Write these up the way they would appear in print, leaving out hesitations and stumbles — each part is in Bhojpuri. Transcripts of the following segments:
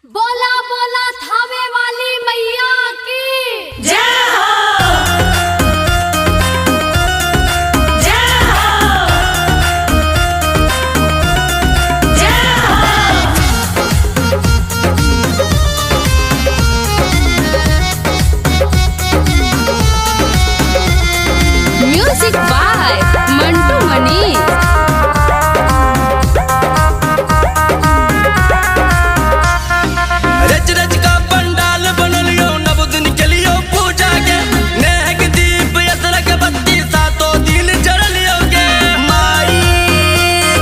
बोला बोला थावे वाली मैया की जय हो, जय हो, जय हो। म्यूजिक बाय मंटू मनी। रच रच का पंडाल बनलियो नव दिन के लियो पूजा के नेह के दीप यसर के बत्ती सातों दिन जरलियो के माई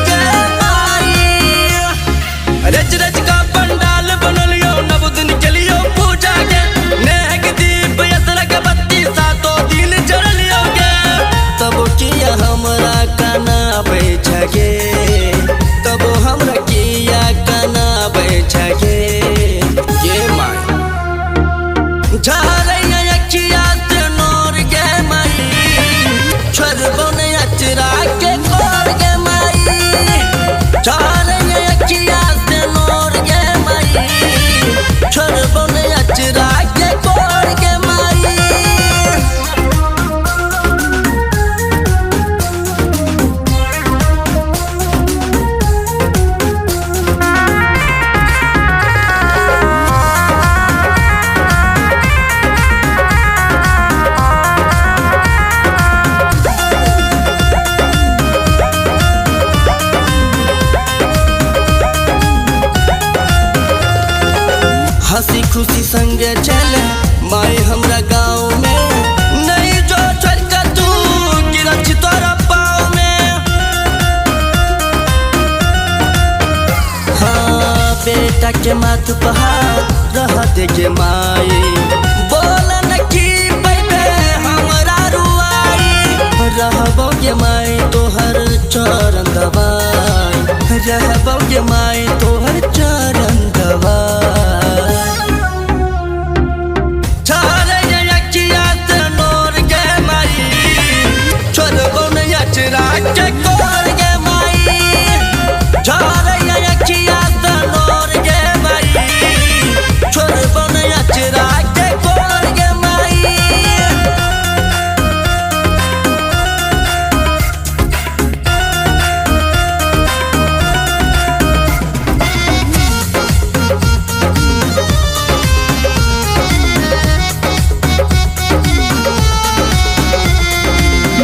जय माई। रच रच का पंडाल बनलियो नव दिन के लियो पूजा के नेह के दीप यसर के बत्ती सातों दिन जरलियो के तब किया हमरा काना बैठगे तब हमरा किया काना बैठगे झारैया अखिया से नोर गे माई छोड़बो ने अचरा के कोर गे माई झारैया अखिया से नोर गे माई छोड़बो ने अचरा के कोर गे माई। हंसी खुशी संगे चले माई हमरा गाँव में नहीं जो चरका तू गिरछ तोरा पाँव में। हाँ बेटा के माथ पहाड़ रह दे के माई बोल न की बैठे हमरा रुआई रहबो के माई तोहर चरण दबाई रहबो के माई तोहर चरण दबाई।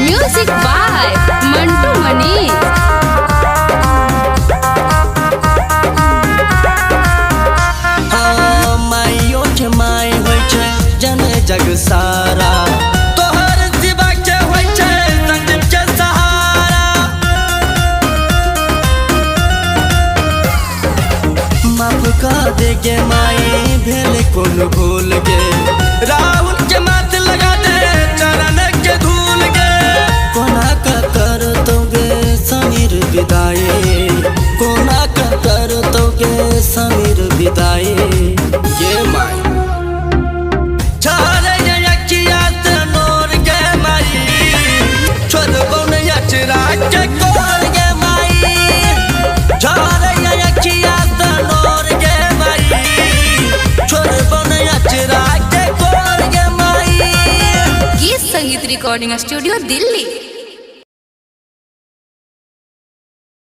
म्यूजिक बाय मंटू मनी। हाँ माइयो के माई होइ छै जन जग सारा तोहर सिवा के होइ छै संकट के सहारा। माफ कर दे गे माई भेल कोन भूल गे राहुल के माथ लगा दे चरण के धूल गे कोना का कर दोगे समीर विदाई कोना का कर दोगे समीर विदाई ये माई झारैया अखिया से नोर गे माई छोड़बो ने अचरा के कोर गे माई झारैया अखिया से नोर गे माई छोड़बो ने अचरा के कोर गे माई। गीत संगीत रिकॉर्डिंग स्टूडियो दिल्ली।